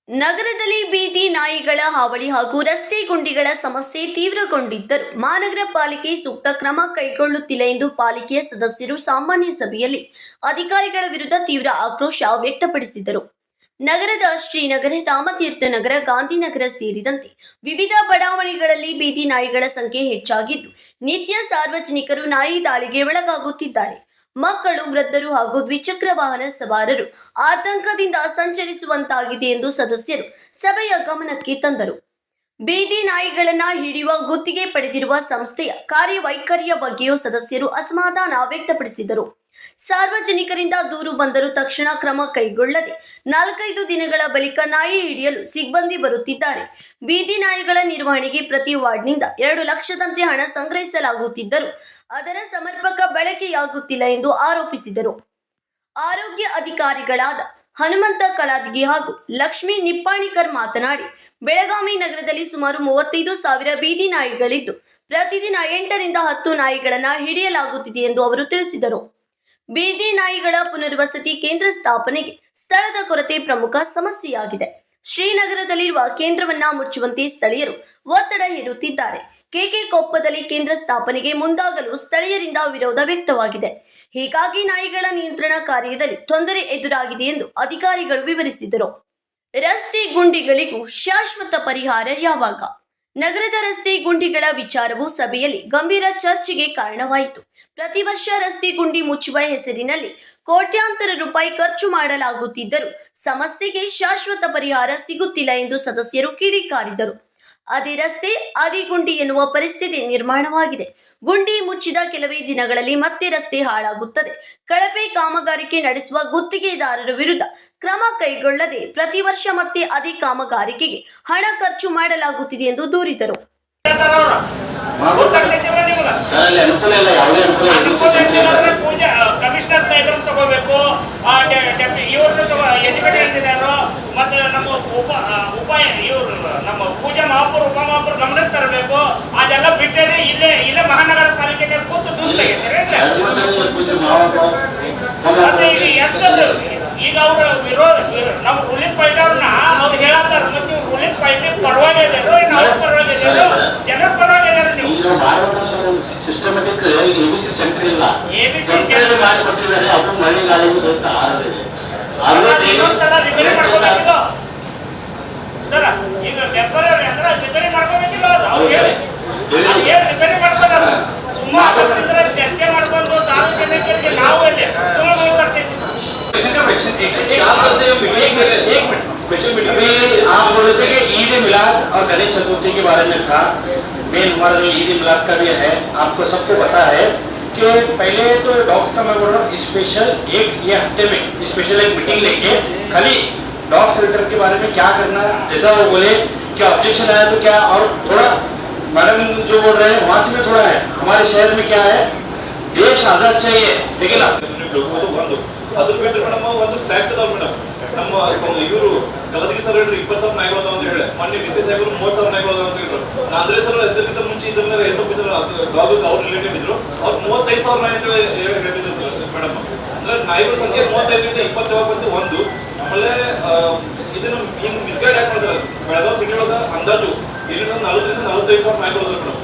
ನಗರದಲ್ಲಿ ಬೀದಿ ನಾಯಿಗಳ ಹಾವಳಿ ಹಾಗೂ ರಸ್ತೆ ಗುಂಡಿಗಳ ಸಮಸ್ಯೆ ತೀವ್ರಗೊಂಡಿದ್ದರೂ ಮಹಾನಗರ ಪಾಲಿಕೆ ಸೂಕ್ತ ಕ್ರಮ ಕೈಗೊಳ್ಳುತ್ತಿಲ್ಲ ಎಂದು ಪಾಲಿಕೆಯ ಸದಸ್ಯರು ಸಾಮಾನ್ಯ ಸಭೆಯಲ್ಲಿ ಅಧಿಕಾರಿಗಳ ವಿರುದ್ಧ ತೀವ್ರ ಆಕ್ರೋಶ ವ್ಯಕ್ತಪಡಿಸಿದರು. ನಗರದ ಶ್ರೀನಗರ, ರಾಮತೀರ್ಥ ನಗರ, ಗಾಂಧಿನಗರ ಸೇರಿದಂತೆ ವಿವಿಧ ಬಡಾವಣೆಗಳಲ್ಲಿ ಬೀದಿ ನಾಯಿಗಳ ಸಂಖ್ಯೆ ಹೆಚ್ಚಾಗಿದ್ದು, ನಿತ್ಯ ಸಾರ್ವಜನಿಕರು ನಾಯಿ ದಾಳಿಗೆ ಒಳಗಾಗುತ್ತಿದ್ದಾರೆ. ಮಕ್ಕಳು, ವೃದ್ಧರು ಹಾಗೂ ದ್ವಿಚಕ್ರ ವಾಹನ ಸವಾರರು ಆತಂಕದಿಂದ ಸಂಚರಿಸುವಂತಾಗಿದೆ ಎಂದು ಸದಸ್ಯರು ಸಭೆಯ ಗಮನಕ್ಕೆ ತಂದರು. ಬೀದಿ ನಾಯಿಗಳನ್ನು ಹಿಡಿಯುವ ಗುತ್ತಿಗೆ ಪಡೆದಿರುವ ಸಂಸ್ಥೆಯ ಕಾರ್ಯವೈಖರಿಯ ಬಗ್ಗೆಯೂ ಸದಸ್ಯರು ಅಸಮಾಧಾನ ವ್ಯಕ್ತಪಡಿಸಿದರು. ಸಾರ್ವಜನಿಕರಿಂದ ದೂರು ಬಂದರೂ ತಕ್ಷಣ ಕ್ರಮ ಕೈಗೊಳ್ಳದೆ 4-5 ದಿನಗಳ ಬಳಿಕ ನಾಯಿ ಹಿಡಿಯಲು ಸಿಬ್ಬಂದಿ ಬರುತ್ತಿದ್ದಾರೆ. ಬೀದಿ ನಾಯಿಗಳ ನಿರ್ವಹಣೆಗೆ ಪ್ರತಿ ವಾರ್ಡ್ನಿಂದ 2 ಲಕ್ಷದಂತೆ ಹಣ ಸಂಗ್ರಹಿಸಲಾಗುತ್ತಿದ್ದರೂ ಅದರ ಸಮರ್ಪಕ ಬಳಕೆಯಾಗುತ್ತಿಲ್ಲ ಎಂದು ಆರೋಪಿಸಿದರು. ಆರೋಗ್ಯ ಅಧಿಕಾರಿಗಳಾದ ಹನುಮಂತ ಕಲಾದಗಿ ಹಾಗೂ ಲಕ್ಷ್ಮೀ ನಿಪ್ಪಾಣಿಕರ್ ಮಾತನಾಡಿ, ಬೆಳಗಾವಿ ನಗರದಲ್ಲಿ ಸುಮಾರು 35,000 ಬೀದಿ ನಾಯಿಗಳಿದ್ದು ಪ್ರತಿದಿನ 8ರಿಂದ 10 ನಾಯಿಗಳನ್ನು ಹಿಡಿಯಲಾಗುತ್ತಿದೆ ಎಂದು ಅವರು ತಿಳಿಸಿದರು. ಬೀದಿ ನಾಯಿಗಳ ಪುನರ್ವಸತಿ ಕೇಂದ್ರ ಸ್ಥಾಪನೆಗೆ ಸ್ಥಳದ ಕೊರತೆ ಪ್ರಮುಖ ಸಮಸ್ಯೆಯಾಗಿದೆ. ಶ್ರೀನಗರದಲ್ಲಿರುವ ಕೇಂದ್ರವನ್ನ ಮುಚ್ಚುವಂತೆ ಸ್ಥಳೀಯರು ಒತ್ತಡ ಹೇರುತ್ತಿದ್ದಾರೆ. ಕೆಕೆ ಕೊಪ್ಪದಲ್ಲಿ ಕೇಂದ್ರ ಸ್ಥಾಪನೆಗೆ ಮುಂದಾಗಲು ಸ್ಥಳೀಯರಿಂದ ವಿರೋಧ ವ್ಯಕ್ತವಾಗಿದೆ. ಹೀಗಾಗಿ ನಾಯಿಗಳ ನಿಯಂತ್ರಣ ಕಾರ್ಯದಲ್ಲಿ ತೊಂದರೆ ಎದುರಾಗಿದೆ ಎಂದು ಅಧಿಕಾರಿಗಳು ವಿವರಿಸಿದರು. ರಸ್ತೆ ಗುಂಡಿಗಳಿಗೂ ಶಾಶ್ವತ ಪರಿಹಾರ ಯಾವಾಗ? ನಗರದ ರಸ್ತೆ ಗುಂಡಿಗಳ ವಿಚಾರವು ಸಭೆಯಲ್ಲಿ ಗಂಭೀರ ಚರ್ಚೆಗೆ ಕಾರಣವಾಯಿತು. ಪ್ರತಿ ವರ್ಷ ರಸ್ತೆ ಗುಂಡಿ ಮುಚ್ಚುವ ಹೆಸರಿನಲ್ಲಿ ಕೋಟ್ಯಾಂತರ ರೂಪಾಯಿ ಖರ್ಚು ಮಾಡಲಾಗುತ್ತಿದ್ದರೂ ಸಮಸ್ಯೆಗೆ ಶಾಶ್ವತ ಪರಿಹಾರ ಸಿಗುತ್ತಿಲ್ಲ ಎಂದು ಸದಸ್ಯರು ಕಿಡಿಕಾರಿದರು. ಅದೇ ರಸ್ತೆ ಅದೇ ಗುಂಡಿ ಎನ್ನುವ ಪರಿಸ್ಥಿತಿ ನಿರ್ಮಾಣವಾಗಿದೆ. ಗುಂಡಿ ಮುಚ್ಚಿದ ಕೆಲವೇ ದಿನಗಳಲ್ಲಿ ಮತ್ತೆ ರಸ್ತೆ ಹಾಳಾಗುತ್ತದೆ. ಕಳಪೆ ಕಾಮಗಾರಿಕೆ ನಡೆಸುವ ಗುತ್ತಿಗೆದಾರರ ವಿರುದ್ಧ ಕ್ರಮ ಕೈಗೊಳ್ಳದೆ ಪ್ರತಿ ವರ್ಷ ಮತ್ತೆ ಅದೇ ಕಾಮಗಾರಿಕೆಗೆ ಹಣ ಖರ್ಚು ಮಾಡಲಾಗುತ್ತಿದೆ ಎಂದು ದೂರಿದರು. ಕಮಿಷನರ್ ಸಾಹೇಬ್ರನ್ನ ತಗೋಬೇಕು, ಇವ್ರನ್ನ ಎಜುಕೇಟೆಡ್ ಇಂಜಿನಿಯರ್ ಮತ್ತೆ ನಮ್ಮ ಇವರು ನಮ್ಮ ಪೂಜಾ ಮಹಾಪುರ ಉಪ ಮಹಾಪುರ ಗಮನಕ್ಕೆ ತರಬೇಕು. ಅದೆಲ್ಲ ಬಿಟ್ಟರೆ ಇಲ್ಲೇ ಮಹಾನಗರ ಪಾಲಿಕೆ ಕೂತು ದೂರ ತೆಗಿತಾರೆ. ಮತ್ತೆ ಈಗ ಎಷ್ಟದು ಈಗ ಅವ್ರ ವಿರೋಧ ನಮ್ಮ ರೂಲಿಂಗ್ ಪಾರ್ಟಿ ಅವ್ರನ್ನ ಅವ್ರು ಹೇಳತ್ತಾರ. ಮತ್ತೆ ಇವ್ರು ರೂಲಿಂಗ್ ಪಾರ್ಟಿ ಪರವಾಗಿ ಇದಾರೋ ಇನ್ನು ಅವ್ರ ಪರವಾಗಿ ಇದಾರೋ ಜನರ ಪರವಾಗಿ ಇದಾರೆ. ನೀವು ಸಿಸ್ಟಮ್ಯಾಟಿಕ್ ಎಬಿಸಿ ಸೆಂಟರ್ ಇಲ್ಲ, ಎಬಿಸಿ ಮಾಡಿಕೊಟ್ಟಿದ್ದಾರೆ. ಅದು ಮಳೆ ಗಾಳಿಗೂ ಸಹಿತ ಇನ್ನೊಂದ್ಸಲ ರಿಪೇರಿ ಮಾಡ್ಕೋಬೇಕಿಲ್ಲ ಸರ್. ಈಗ ಟೆಂಪರರಿ ಅಂದ್ರೆ ರಿಪೇರಿ ಮಾಡ್ಕೋಬೇಕಿಲ್ಲ. ಅದು ಅವ್ರು ಏನ್ ರಿಪೇರಿ ಮಾಡ್ತಾರೆ ಸುಮ್ಮನೆ ಚರ್ಚೆ ಮಾಡ್ಕೊಂಡು ಸಾರ್ವಜನಿಕರಿಗೆ ನಾವು ಅಲ್ಲಿ ಸುಮ್ಮನೆ ಬರ್ತೈತಿ. आप बोले थे कि ईद मिलाद और गणेश चतुर्थी के बारे में था। मेन हमारा जो ईद मिलाद का भी है, आपको सबको पता है कि पहले तो डॉग्स का मैं बोल रहा हूँ स्पेशल ये हफ्ते में स्पेशल एक मीटिंग लेके खाली डॉग शेल्टर के बारे में क्या करना, जैसा वो बोले क्या ऑब्जेक्शन आया तो क्या, और थोड़ा मैडम जो बोल रहे हैं वहाँ से में थोड़ा है हमारे शहर में क्या है, देश आजाद चाहिए लेकिन ಅದ್ರ ಬಿಟ್ಟರೆ ಮೇಡಮ್ ಒಂದು ಫ್ಯಾಕ್ಟ್ ಅದಾವ ಮೇಡಮ್. ನಮ್ಮ ಇವರು ಕಲದಗಿ ಸರ್ ಹೇಳ್ರಿ 20,000 ನಾಯಿಗಳು ಅದಾವ ಅಂತ ಹೇಳಿ, ಮೊನ್ನೆ ಡಿಸಿಸ್ ಆಗಿ 30,000 ನಾಯಿಗಳು ಅದಾವ ಅಂತ ಹೇಳಿದ್ರು. ನಾಂದ್ರೆ ಸರ್ ಇದಕ್ಕಿಂತ ಮುಂಚೆ ಇದನ್ನ ಹೇಳ್ತಿದ್ರು ಡಾಗ್ ಅವ್ರ ರಿಲೇಟಿವ್ ಇದ್ರು, ಅವ್ರು 35,000 ನಾಯಿ ಅಂತ ಹೇಳ್ತಿದ್ರು ಮೇಡಮ್. ಅಂದ್ರೆ ನಾಯಿಗಳ ಸಂಖ್ಯೆ 35ರಿಂದ 20 ಯಾವಾಗ ಒಂದು. ಆಮೇಲೆ ಇದನ್ನು ಹಿಂಗ್ ಮಿಸ್ಗೈಡ್ ಯಾಕೆ ಮಾಡಿದ್ರೆ ಬೆಳಗಾವಿ ಸಿಟಿ ಒಳಗ ಅಂದಾಜು ಇಲ್ಲಿಂದ 40ರಿಂದ 45,000 ನಾಯಿಗಳು ಅದಾವ ಮೇಡಮ್.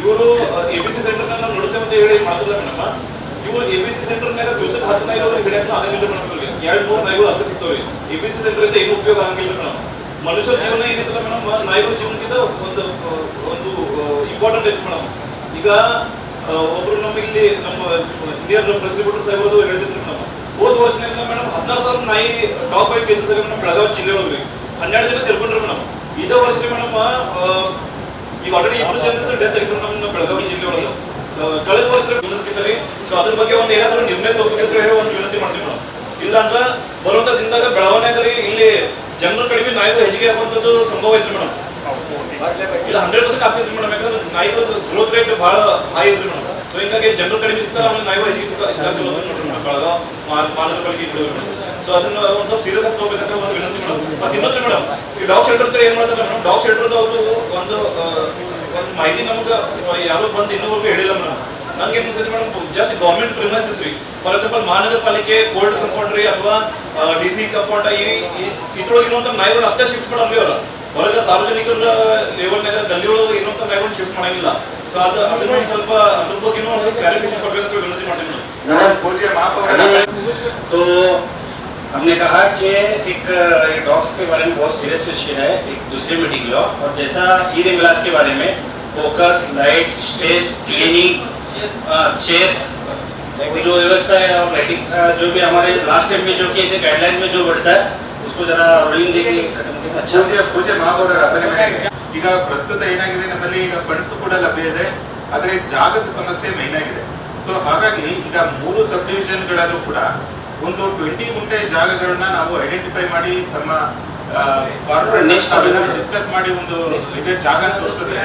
ಇವರು ಎಬಿಸಿ ಸೆಂಟರ್ ನಾವು ನಡೆಸ್ತೇವೆ ಅಂತ ಹೇಳಿ ಮಾಡ್ತಿಲ್ಲ ಮೇಡಮ್. ಇವರು ಎಬಿಸಿ ಸೆಂಟರ್ನಾಗ ದಿವಸಕ್ಕೆ 10 ನಾಯಿಗಳು ಹಿಡಿಯಕ್ಕೆ ಆಗಂಗಿಲ್ಲ ಮೇಡಮ್. ಇವ್ರಿಗೆ 2-3 ನಾಯಿಗಳು ಹತ್ತು ಸಿಗ್ತಾವ್ರಿ. ಎಬಿಸಿ ಸೆಂಟರ್ ಇಂದ ಏನು ಉಪಯೋಗ ಆಗಂಗಿಲ್ಲ ಮೇಡಮ್. ಮನುಷ್ಯರ ಜೀವನ ಏನಿಲ್ಲ ಮೇಡಮ್, ನಾಯಿಗಳ ಜೀವನಕ್ಕಿಂತ ಒಂದು ಇಂಪಾರ್ಟೆಂಟ್ ಐತಿ ಮೇಡಮ್. ಈಗ ಒಬ್ರು ನಮಗೆ ಇಲ್ಲಿ ನಮ್ಮ ಸೀನಿಯರ್ ಪ್ರೆಸಿಡೆಂಟ್ ಸಾಹೇಬರು ಹೇಳ್ತಿದ್ರು ಮೇಡಮ್, ಹೋದ ವರ್ಷದಿಂದ ಮೇಡಮ್ 16,000 ನಾಯಿ ಡಾಗ್ ಬೈಟ್ ಕೇಸಸ್ ಆಗಿ ಮೇಡಮ್ ಬೆಳಗಾವಿ ಜಿಲ್ಲೆ ಒಳಗ್ರಿ 12 ಜನ ತಿಳ್ಕೊಂಡ್ರಿ ಮೇಡಮ್. ಇದೇ ವರ್ಷ ಮೇಡಮ್ ಈಗ ಆಲ್ರೆಡಿ 2 ಜನ ಡೆತ್ ಆಗಿದ್ರು ನಮ್ಮ ಬೆಳಗಾವಿ ಜಿಲ್ಲೆ ಒಳಗೆ. ಕಳೆದ ವರ್ಷ ವಿನಂತಿದ್ದಾರೆ. ಸೊ ಅದ್ರ ಬಗ್ಗೆ ಒಂದು ಏನಾದರೂ ನಿರ್ಣಯ ತಗೋಬೇಕಂತ ಹೇಳಿ ಒಂದು ವಿನಂತಿ ಮಾಡ್ತೀವಿ ಮೇಡಮ್. ಇಲ್ಲ ಅಂದ್ರೆ ಬರುವಂತ ದಿನದಾಗ ಬೆಳವಣಿಗೆ ಇಲ್ಲಿ ಜನರು ಕಡಿಮೆ ನಾಯಿಗಳು ಹೆಚ್ಚಿಗೆ ಆಗುವಂಥದ್ದು ಸಂಭವ ಐತ್ರಿ ಮೇಡಮ್. ಇಲ್ಲ 100% ಆಗ್ತೈತ್ರಿ ಮೇಡಮ್. ಯಾಕಂದ್ರೆ ನಾಯಿಗಳು ಗ್ರೋತ್ ರೇಟ್ ಭಾಳ ಹೈ ಐತ್ರಿ ಮೇಡಮ್. ಸೊ ಹಿಂಗಾಗಿ ಜನರು ಕಡಿಮೆ ಸಿಗ್ತಾರೆ, ಆಮೇಲೆ ನಾಯಿಗಳು ಹೆಚ್ಚಿಗೆ ಸಿಗಾಚಲು ನೋಡ್ರಿ ಮೇಡಮ್. ಬೆಳಗಾವ್ ಮಹಾನಗರ ಪಾಲಿಕೆ ಇದ್ರು ಮೇಡಮ್. ಸೊ ಅದನ್ನ ಒಂದು ಸ್ವಲ್ಪ ಸೀರಿಯಸ್ ಆಗಿ ತಗೋಬೇಕಂತ ಒಂದು ವಿನಂತಿ ಮೇಡಮ್. ಮತ್ತೆ ಇನ್ನೊಂದು ಮೇಡಮ್, ಈ ಡಾಗ್ ಶೆಲ್ಟರ್ ಏನ್ ಮಾಡ್ತಾರೆ ಮೇಡಮ್, ಡಾಗ್ ಶೆಲ್ಟರ್ ಅವರು ಒಂದು ಮಾಹಿತಿ ನಮ್ಗೆ ಯಾರು ಬಂದು ಇನ್ನೂವರೆಗೂ ಹೇಳಿಲ್ಲ ಮೇಡಮ್. ನಂಗೆ ಏನು ಅನ್ಸುತ್ತೆ ಮೇಡಮ್, ಜಸ್ಟ್ ಗೌರ್ಮೆಂಟ್ ಪ್ರಿಮೈಸಸ್ ರೀ. ಫಾರ್ ಎಕ್ಸಾಂಪಲ್ ಮಹಾನಗರ ಪಾಲಿಕೆ ಕೋರ್ಟ್ ಕಂಪೌಂಡ್ ರೀ ಅಥವಾ DC ಕಂಪೌಂಡ್ ಇದ್ರೊಳಗೆ ಇರುವಂಥ ನಾಯಿಗಳು ಅಷ್ಟೇ ಶಿಫ್ಟ್ ಮಾಡಲ್ರಿ ಅವ್ರು. ಹೊರಗೆ ಸಾರ್ವಜನಿಕರ ಲೆವೆಲ್ನಾಗ ಗಲ್ಲಿ ಒಳಗೆ ಇರುವಂಥ ನಾಯಿಗಳು ಶಿಫ್ಟ್ ಮಾಡಂಗಿಲ್ಲ. ಸೊ ಅದನ್ನ ಒಂದು ಸ್ವಲ್ಪ ಅದ್ರ ಬಗ್ಗೆ ಒಂದು ಸ್ವಲ್ಪ ಕ್ಲಾರಿಫಿಕೇಶನ್ ಕೊಡಬೇಕಂತ ವಿನಂತಿ ಮಾಡ್ತೀನಿ ನಾನು. तो हमने कहा कि एक डॉग्स के बारे में बहुत सीरियस विषय है, एक दूसरी मीटिंग लो, और जैसा ईद मिलाद के बारे में focus, light, stage, cleaning, chairs, जो व्यवस्था है और लाइटिंग जो भी हमारे लास्ट टाइम में जो किए थे गाइडलाइन में जो बढ़ता है उसको जरा रोलिंग देके खत्म किया अच्छा ಪೂಜೆ ಮಹಾಪೌರರ ಈಗ ಪ್ರಸ್ತುತ ಏನಾಗಿದೆ, ನಮ್ಮಲ್ಲಿ ಈಗ ಫಂಡ್ಸ್ ಕೂಡ ಲಭ್ಯ ಇದೆ, ಆದರೆ ಜಾಗದ ಸಮಸ್ಯೆ ಮೈನ್ ಆಗಿದೆ. ಸೊ ಹಾಗಾಗಿ ಈಗ 3 ಸಬ್ ಡಿವಿಷನ್ಗಳಲ್ಲೂ ಕೂಡ ಒಂದು 20 ಗುಂಟೆ ಜಾಗಗಳನ್ನ ನಾವು ಐಡೆಂಟಿಫೈ ಮಾಡಿ ತಮ್ಮ ಕಾರ್ಪೊರೇಟ್ ಡಿಸ್ಕಸ್ ಮಾಡಿ ಒಂದು ಇದೇ ಜಾಗ ತೋರಿಸಿದ್ರೆ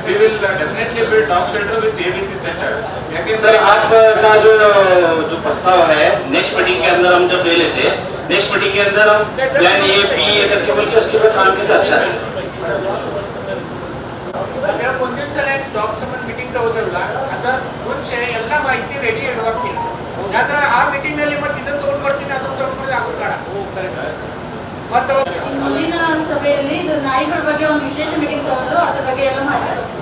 we will definitely build dog shelter with ABC centre. यानी सर आपका जो प्रस्ताव है नेक्स्ट मीटिंग के अंदर हम जब ले लेते हैं, नेक्स्ट मीटिंग के अंदर हम प्लान A B करके बोल के उसके ऊपर काम किया तो अच्छा रहेगा. ಮುಂದಿನ ಸಲ ಡಾಗ್ ಸಂಬಂಧ ಮೀಟಿಂಗ್ ತಗೋದಿಲ್ಲ, ಅದ ಮುಂಚೆ ಎಲ್ಲ ಮಾಹಿತಿ ರೆಡಿ ಇಡಬೇಕು. ಯಾಕಂದ್ರೆ ಆ ಮೀಟಿಂಗ್ ನಲ್ಲಿ ಮತ್ತೆ ಇದನ್ನು ತಗೊಂಡ್ ಬರ್ತೀನಿ ಅದನ್ನು ತಗೊಂಡ್ ಬರ್ತೀನಿ ಆಗೋದು ಮತ್ತೆ ಮುಂದಿನ ಸಭೆಯಲ್ಲಿ ಇದು ನಾಯಿಗಳ ಬಗ್ಗೆ ಒಂದು ವಿಶೇಷ ಮೀಟಿಂಗ್ ತಗೊಂಡು ಅದ್ರ ಬಗ್ಗೆ ಎಲ್ಲ ಮಾತಾಡೋದು.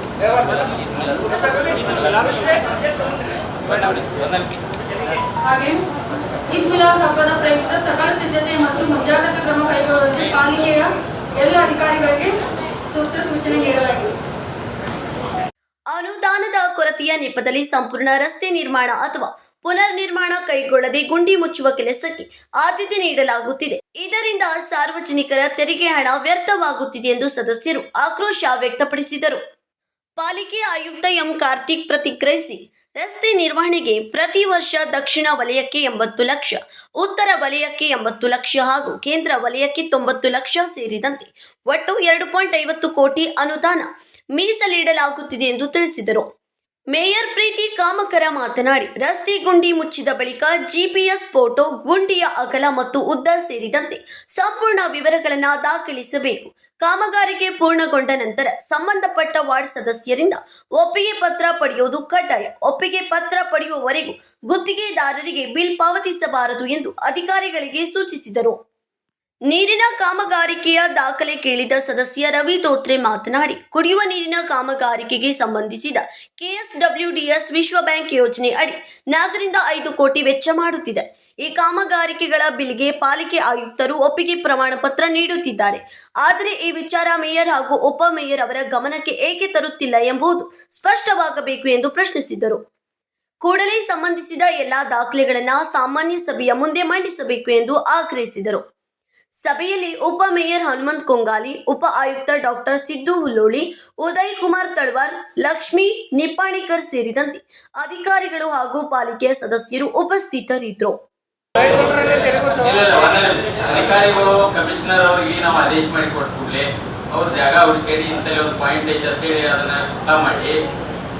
ಹಾಗೆ ಈದ್ ಮಿಲಾದ್ ಹಬ್ಬದ ಪ್ರಯುಕ್ತ ಸಕಲ ಸಿದ್ಧತೆ ಮತ್ತು ಮುಂಜಾಗ್ರತಾ ಕ್ರಮ ಕೈಗೊಳ್ಳುವಂತೆ ಪಾಲಿಕೆಯ ಎಲ್ಲ ಅಧಿಕಾರಿಗಳಿಗೆ ಸೂಕ್ತ ಸೂಚನೆ ನೀಡಲಾಗಿದೆ. ಅನುದಾನದ ಕೊರತೆಯ ನೆಪದಲ್ಲಿ ಸಂಪೂರ್ಣ ರಸ್ತೆ ನಿರ್ಮಾಣ ಅಥವಾ ಪುನರ್ ನಿರ್ಮಾಣ ಕೈಗೊಳ್ಳದೆ ಗುಂಡಿ ಮುಚ್ಚುವ ಕೆಲಸಕ್ಕೆ ಆದ್ಯತೆ ನೀಡಲಾಗುತ್ತಿದೆ. ಇದರಿಂದ ಸಾರ್ವಜನಿಕರ ತೆರಿಗೆ ಹಣ ವ್ಯರ್ಥವಾಗುತ್ತಿದೆ ಎಂದು ಸದಸ್ಯರು ಆಕ್ರೋಶ ವ್ಯಕ್ತಪಡಿಸಿದರು. ಪಾಲಿಕೆ ಆಯುಕ್ತ ಎಂ ಕಾರ್ತಿಕ್ ಪ್ರತಿಕ್ರಿಯಿಸಿ, ರಸ್ತೆ ನಿರ್ವಹಣೆಗೆ ಪ್ರತಿ ವರ್ಷ ದಕ್ಷಿಣ ವಲಯಕ್ಕೆ 80 ಲಕ್ಷ, ಉತ್ತರ ವಲಯಕ್ಕೆ 80 ಲಕ್ಷ ಹಾಗೂ ಕೇಂದ್ರ ವಲಯಕ್ಕೆ 90 ಲಕ್ಷ ಸೇರಿದಂತೆ ಒಟ್ಟು 2.50 ಕೋಟಿ ಅನುದಾನ ಮೀಸಲಿಡಲಾಗುತ್ತಿದೆ ಎಂದು ತಿಳಿಸಿದರು. ಮೇಯರ್ ಪ್ರೀತಿ ಕಾಮಕರ ಮಾತನಾಡಿ, ರಸ್ತೆ ಗುಂಡಿ ಮುಚ್ಚಿದ ಬಳಿಕ GPS ಫೋಟೋ, ಗುಂಡಿಯ ಅಗಲ ಮತ್ತು ಉದ್ದ ಸೇರಿದಂತೆ ಸಂಪೂರ್ಣ ವಿವರಗಳನ್ನು ದಾಖಲಿಸಬೇಕು. ಕಾಮಗಾರಿಗೆ ಪೂರ್ಣಗೊಂಡ ನಂತರ ಸಂಬಂಧಪಟ್ಟ ವಾರ್ಡ್ ಸದಸ್ಯರಿಂದ ಒಪ್ಪಿಗೆ ಪತ್ರ ಪಡೆಯುವುದು ಕಡ್ಡಾಯ. ಒಪ್ಪಿಗೆ ಪತ್ರ ಪಡೆಯುವವರೆಗೂ ಗುತ್ತಿಗೆದಾರರಿಗೆ ಬಿಲ್ ಪಾವತಿಸಬಾರದು ಎಂದು ಅಧಿಕಾರಿಗಳಿಗೆ ಸೂಚಿಸಿದರು. ನೀರಿನ ಕಾಮಗಾರಿಕೆಯ ದಾಖಲೆ ಕೇಳಿದ ಸದಸ್ಯ ರವಿ ತೋತ್ರೆ ಮಾತನಾಡಿ, ಕುಡಿಯುವ ನೀರಿನ ಕಾಮಗಾರಿಕೆಗೆ ಸಂಬಂಧಿಸಿದ KSWDS ವಿಶ್ವ ಬ್ಯಾಂಕ್ ಯೋಜನೆ ಅಡಿ 4 ರಿಂದ 5 ಕೋಟಿ ವೆಚ್ಚ ಮಾಡುತ್ತಿದೆ. ಈ ಕಾಮಗಾರಿಕೆಗಳ ಬಿಲ್ಗೆ ಪಾಲಿಕೆ ಆಯುಕ್ತರು ಒಪ್ಪಿಗೆ ಪ್ರಮಾಣ ಪತ್ರ ನೀಡುತ್ತಿದ್ದಾರೆ. ಆದರೆ ಈ ವಿಚಾರ ಮೇಯರ್ ಹಾಗೂ ಉಪ ಮೇಯರ್ ಅವರ ಗಮನಕ್ಕೆ ಏಕೆ ತರುತ್ತಿಲ್ಲ ಎಂಬುದು ಸ್ಪಷ್ಟವಾಗಬೇಕು ಎಂದು ಪ್ರಶ್ನಿಸಿದರು. ಕೂಡಲೇ ಸಂಬಂಧಿಸಿದ ಎಲ್ಲಾ ದಾಖಲೆಗಳನ್ನು ಸಾಮಾನ್ಯ ಸಭೆಯ ಮುಂದೆ ಮಂಡಿಸಬೇಕು ಎಂದು ಆಗ್ರಹಿಸಿದರು. ಸಭೆಯಲ್ಲಿ ಉಪ ಮೇಯರ್ ಹನುಮಂತ್ ಕೊಂಗಾಲಿ, ಉಪ ಆಯುಕ್ತ ಡಾಕ್ಟರ್ ಸಿದ್ದು ಹುಲ್ಲೋಳಿ, ಉದಯ್ ಕುಮಾರ್ ತಳವಾರ್, ಲಕ್ಷ್ಮೀ ನಿಪ್ಪಾಣಿಕರ್ ಸೇರಿದಂತೆ ಅಧಿಕಾರಿಗಳು ಹಾಗೂ ಪಾಲಿಕೆಯ ಸದಸ್ಯರು ಉಪಸ್ಥಿತರಿದ್ದರು. ಅಧಿಕಾರಿಗಳು ಕಮಿಷನರ್ ಅವರಿಗೆ ನಾವು ಆದೇಶ ಮಾಡಿ ಕೊಟ್ಟ ಕೂಡಲೇ ಅವ್ರ ಜಾಗ ಹುಡುಕೇರಿ ಇಂತಲ್ಲಿ ಒಂದು ಪಾಯಿಂಟ್ ಐತೆ ಅಂತೇಳಿ ಅದನ್ನ ಪುಟ ಮಾಡಿ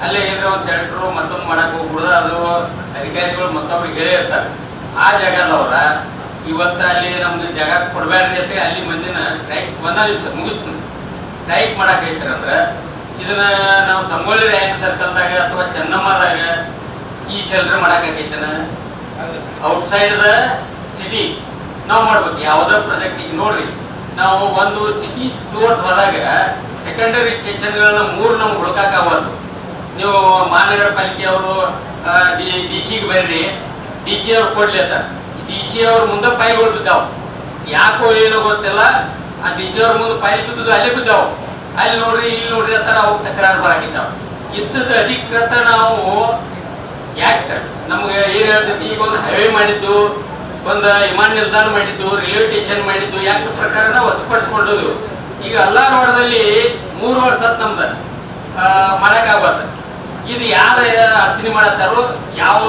ಅಲ್ಲೇ ಏನಾರ ಒಂದು ಶೆಲ್ಟರು ಮತ್ತೊಂದು ಮಾಡಕ್ ಹೋಗ್ಬಿಡ್ದ ಅದು ಅಧಿಕಾರಿಗಳು ಮತ್ತೊಬ್ರಿಗೆ ಹೇಳೇ ಇರ್ತಾರೆ. ಆ ಜಾಗದವ್ರ ಇವತ್ತ ಅಲ್ಲಿ ನಮ್ದು ಜಾಗ ಕೊಡ್ಬೇಡ್ರಿ ಅಂತ ಅಲ್ಲಿ ಮಂದಿನ ಸ್ಟ್ರೈಕ್ 1 ದಿವಸ ಮುಗಿಸ್ತೀನಿ ಸ್ಟ್ರೈಕ್ ಮಾಡಕೈತಾರಂದ್ರೆ ಇದನ್ನ ನಾವು ಸಂಗೊಳ್ಳಿ ರಾಯಣ್ಣ ಸರ್ಕಲ್ದಾಗ ಅಥವಾ ಚೆನ್ನಮ್ಮದಾಗ ಈ ಶೆಲ್ಟರ್ ಮಾಡಕೈತನ ಔಟ್ಸೈಡ್ ದ ಸಿಟಿ ನಾವು ಮಾಡ್ಬೇಕು. ಯಾವುದೇ ಪ್ರಾಜೆಕ್ಟ್ ಈಗ ನೋಡ್ರಿ, ನಾವು ಒಂದು ಸಿಟಿ ಟೂರ್ ಹೋದಾಗ ಸೆಕೆಂಡರಿ ಸ್ಟೇಷನ್ಗಳನ್ನ 3 ನಮ್ಗೆ ಹುಡುಕಾಗಬಾರ್ದು. ನೀವು ಮಹಾನಗರ ಪಾಲಿಕೆ ಅವರು DC ಬರ್ರಿ, DC ಅವ್ರು ಕೊಡ್ಲಿ ಅಂತ DC ಅವ್ರ ಮುಂದೆ ಫೈಲ್ಗಳು ಬಿದ್ದಾವ್, ಯಾಕೋ ಏನೋ ಗೊತ್ತಿಲ್ಲ. ಆ DC ಅವ್ರ ಮುಂದೆ ಫೈಲ್ ಬಿದ್ದು ಅಲ್ಲೇ ಬಿದ್ದಾವ್, ಅಲ್ಲಿ ನೋಡ್ರಿ ಇಲ್ಲಿ ನೋಡ್ರಿ ಅಂತಾರ ಅವ್ರು ತಕರಾರು ಬರಾಕಿದ್ದಾವ. ಇದ್ದದ ಅಧಿಕೃತ ನಾವು ಯಾಕೆ ನಮ್ಗೆ ಏನ್ ಹೇಳ್ತೈತಿ, ಈಗ ಒಂದು ಹೈವೇ ಮಾಡಿದ್ದು, ಒಂದು ವಿಮಾನ ನಿಲ್ದಾಣ ಮಾಡಿದ್ದು, ರೈಲ್ವೆ ಸ್ಟೇಷನ್ ಮಾಡಿದ್ದು ಯಾಕೆ ಪ್ರಕಾರ ನಾವು ವಶಪಡಿಸ್ಕೊಂಡೋದು. ಈಗ ಎಲ್ಲಾ ರೋಡದಲ್ಲಿ 3 ವರ್ಷ ನಮ್ದು ಮಾಡಕ್ಕಾಗತ್ತ. ಇದು ಯಾರ ಅರ್ಚನೆ ಮಾಡತ್ತಾರೋ ಯಾವ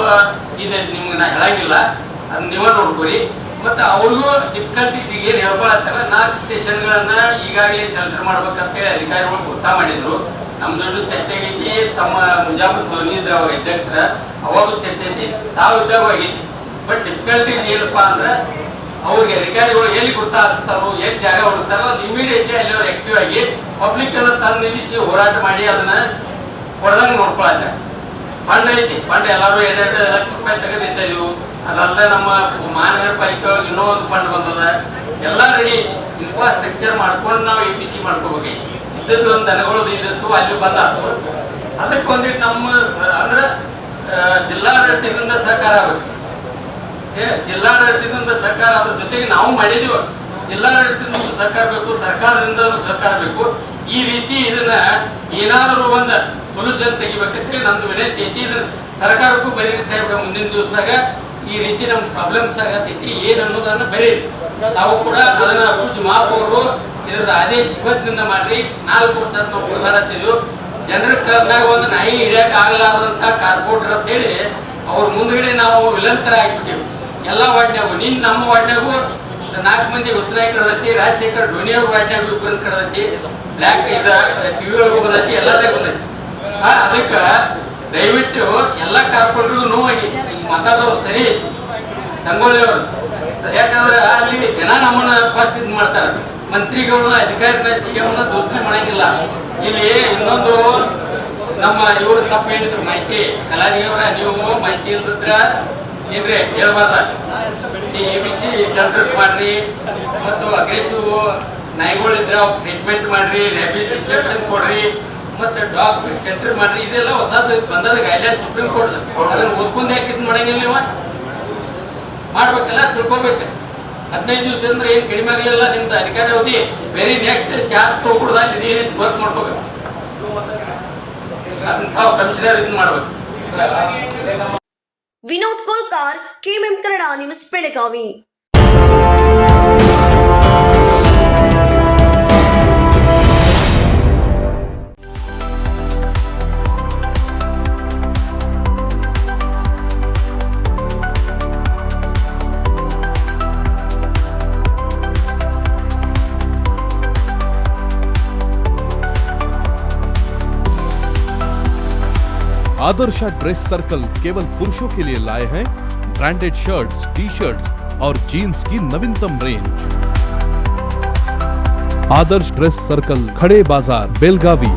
ಇದೆ ನಿಮ್ಗೆ ನಾ ಹೇಳಂಗಿಲ್ಲ, ಅದನ್ನ ನೀವ ನೋಡ್ಕೊರಿ. ಮತ್ತು ಅವ್ರಿಗೂ ಡಿಫಿಕಲ್ಟೀಸ್ ಈಗ ಏನು ಹೇಳ್ಕೊಳತ್ತಾರ 4 ಸ್ಟೇಷನ್ಗಳನ್ನ ಈಗಾಗಲೇ ಶೆಲ್ಟರ್ ಮಾಡ್ಬೇಕಂತೇಳಿ ಅಧಿಕಾರಿಗಳು ಗೊತ್ತಾ ಮಾಡಿದ್ರು. ನಮ್ಮ ದೊಡ್ಡ ಚರ್ಚೆ ಆಗೈತಿ, ತಮ್ಮ ಮುಂಜಾಗ್ರತೆ ಧ್ವನಿ ಇದ್ರ ಅವಾಗ ಅಧ್ಯಕ್ಷರ ಅವಾಗೂ ಚರ್ಚೆ ಐತಿ, ತಾವು ಇದ್ದಾಗ ಆಗೈತಿ. ಬಟ್ ಡಿಫಿಕಲ್ಟೀಸ್ ಏನಪ್ಪಾ ಅಂದ್ರೆ ಅವ್ರಿಗೆ ಅಧಿಕಾರಿಗಳು ಎಲ್ಲಿ ಗುರ್ತಾಗಿಸ್ತಾರೋ ಎಲ್ಲಿ ಜಾಗ ಹುಡುಕ್ತಾರೋ ಅದು ಇಮಿಡಿಯೇಟ್ಲಿ ಅಲ್ಲಿ ಅವ್ರು ಆಕ್ಟಿವ್ ಆಗಿ ಪಬ್ಲಿಕ್ ಅನ್ನ ತಂದು ನಿಲ್ಲಿಸಿ ಹೋರಾಟ ಮಾಡಿ ಅದನ್ನ ಹೊಡೆದಂಗೆ ನೋಡ್ಕೊಳತ್ತ. ಫಂಡ್ ಐತಿ. ಫಂಡ್ ಎಲ್ಲರೂ 2 ಲಕ್ಷ ರೂಪಾಯಿ ತೆಗೆದಿಟ್ಟಿದ್ದೀವಿ. ಅದಲ್ಲದೆ ನಮ್ಮ ಮಹಾನಗರ ಪಾಲಿಕೆ ಇನ್ನೂ ಒಂದು ಫಂಡ್ ಬಂದದ. ಎಲ್ಲ ರೆಡಿ ಐತಿ. ಇನ್ಫ್ರಾಸ್ಟ್ರಕ್ಚರ್ ಮಾಡ್ಕೊಂಡು ನಾವು EPC ಮಾಡ್ಕೋಬೇಕು. ಇದ್ದದ್ದು ಒಂದು ದನಗಳು ಇದ್ದದ್ದು ಅಲ್ಲಿ ಬಂದಾತು. ಅದಕ್ಕೆ ಒಂದಿಟ್ಟು ನಮ್ಮ ಅಂದ್ರೆ ಜಿಲ್ಲಾಡಳಿತದಿಂದ ಸಹಕಾರ ಆಗಬೇಕು. ಜಿಲ್ಲಾಡಳಿತದಿಂದ ಸಹಕಾರ, ಅದ್ರ ಜೊತೆಗೆ ನಾವು ಮಾಡಿದೀವಿ. ಜಿಲ್ಲಾಡಳಿತದಿಂದ ಸಹಕಾರ ಬೇಕು, ಸರ್ಕಾರದಿಂದ ಸಹಕಾರ ಬೇಕು. ಈ ರೀತಿ ಇದನ್ನ ಏನಾದರೂ ಒಂದು ಸೊಲ್ಯೂಷನ್ ತೆಗಿಬೇಕಂತೇಳಿ ನಮ್ದು ವಿನಂತಿ ಐತಿ. ಇದನ್ನ ಸರ್ಕಾರಕ್ಕೂ ಬರೀರಿ ಸಾಹೇಬ್ರ, ಮುಂದಿನ ದಿವಸದಾಗ ಈ ರೀತಿ ನಮ್ಮ ಪ್ರಾಬ್ಲಮ್ಸ್ ಆಗತೈತಿ ಏನು ಅನ್ನೋದನ್ನ ಬರೀರಿ. ತಾವು ಕೂಡ ಅದನ್ನ ಪೂಜೆ ಮಹಾಪೌರರು ಇದ್ರದ್ದು ಆದೇಶ ಇವತ್ತಿನಿಂದ ಮಾಡ್ರಿ. 4 ವರ್ಷ ನಾವು ಕೊಡಲಾಡ್ತಿದ್ವಿ. ಜನರ ಕಾಲದಾಗ ಒಂದು ನಾಯಿ ಹಿಡಿಯಕ್ಕೆ ಆಗಲಾರದಂತ ಕಾರ್ಪೊರೇಟರ್ ಅಂತೇಳಿ ಅವ್ರ ಮುಂದ್ಗಡೆ ನಾವು ವಿಲಂತರ ಆಗಿಬಿಟ್ಟಿವಿ. ಎಲ್ಲ ವಾರ್ಡ್ನಾಗು ನಿನ್ನ ನಮ್ಮ ವಾರ್ಡ್ನಾಗು 4 ಮಂದಿ ಉಚ್ಚನಾಯಿ ಕಡ್ದೈತಿ. ರಾಜಶೇಖರ್ ಧೋನಿ ಅವ್ರ ವಾರ್ಡ್ನಾಗು 2 ಕಡ್ದೈತಿ. ಬ್ಲ್ಯಾಕ್ ಟಿವಿ ಒಳಗೂ ಬಂದೈತಿ, ಎಲ್ಲದಾಗ ಬಂದೈತಿ. ಅದಕ್ಕೆ ದಯವಿಟ್ಟು ಎಲ್ಲ ಕಾರ್ಪೊರೇಟರ್ಗೂ ನೋವಾಗೈತಿ. ಈಗ ಮಾತಾಡೋರು ಸರಿ ಐತಿ ಸಂಗೊಳ್ಳಿ ಅವರು. ಯಾಕಂದ್ರೆ ಅಲ್ಲಿ ಜನ ನಮ್ಮನ್ನ ಫಸ್ಟ್ ಇದು ಮಾಡ್ತಾರೆ. ಮಂತ್ರಿಗಳನ್ನ, ಅಧಿಕಾರಿಗಳನ್ನ, CM ದೂಷಣೆ ಮಾಡಂಗಿಲ್ಲ. ಇಲ್ಲಿ ಇನ್ನೊಂದು ನಮ್ಮ ಇವರು ತಪ್ಪು ಹೇಳಿದ್ರು ಮಾಹಿತಿ. ಕಲಾದಿಯವರ ನೀವು ಮಾಹಿತಿ ಇಲ್ದಿದ್ರ ಏನ್ರಿ ಹೇಳ್ಬಾರ್ದ. ಈ ABC ಸೆಂಟರ್ಸ್ ಮಾಡ್ರಿ, ಮತ್ತು ಅಗ್ರೆಸಿವ್ ನಾಯಿಗಳಿದ್ರೆ ಅವ್ರು ಟ್ರೀಟ್ಮೆಂಟ್ ಮಾಡ್ರಿ, ರ್ಯಾಬಿಸ್ ರಿಸೆಪ್ಷನ್ ಕೊಡ್ರಿ, ಮತ್ತು ಡಾಗ್ ಫಿಟ್ ಸೆಂಟರ್ ಮಾಡ್ರಿ. ಇದೆಲ್ಲ ಹೊಸದು ಬಂದದ ಗೈಡ್ಲೈನ್ ಸುಪ್ರೀಂ ಕೋರ್ಟ್. ಅದನ್ನು ಓದ್ಕೊಂಡು ಯಾಕೆ ಇದು ಮಾಡಂಗಿಲ್ಲ ನೀವು? ಮಾಡ್ಬೇಕಲ್ಲ, ತಿಳ್ಕೊಬೇಕು. 15 ದಿವಸ ಅಂದ್ರೆ ಏನು ಕಡಿಮೆ ಆಗಲಿಲ್ಲ ನಿಮ್ದು ಅಧಿಕಾರ ಅವಧಿ. ವೆರಿ ನೆಕ್ಸ್ಟ್ ಚಾರ್ಜ್ ತೊಗೊಡ್ದ ಇದೇನೈತಿ ಗೊತ್ತು ಮಾಡ್ಕೋಬೇಕು. ಅದನ್ನ ತಾವು ಕಮಿಷನರ್ ಇದು ಮಾಡ್ಬೇಕು. Vinod Kolkar, KMM Kannada news, Belagavi. Adarsh dress circle केवल पुरुषों के लिए लाए हैं ब्रांडेड शर्ट्स, टी-शर्ट्स और जीन्स की नवीनतम रेंज। आदर्श ड्रेस सर्कल, खड़े बाजार, बेलगावी।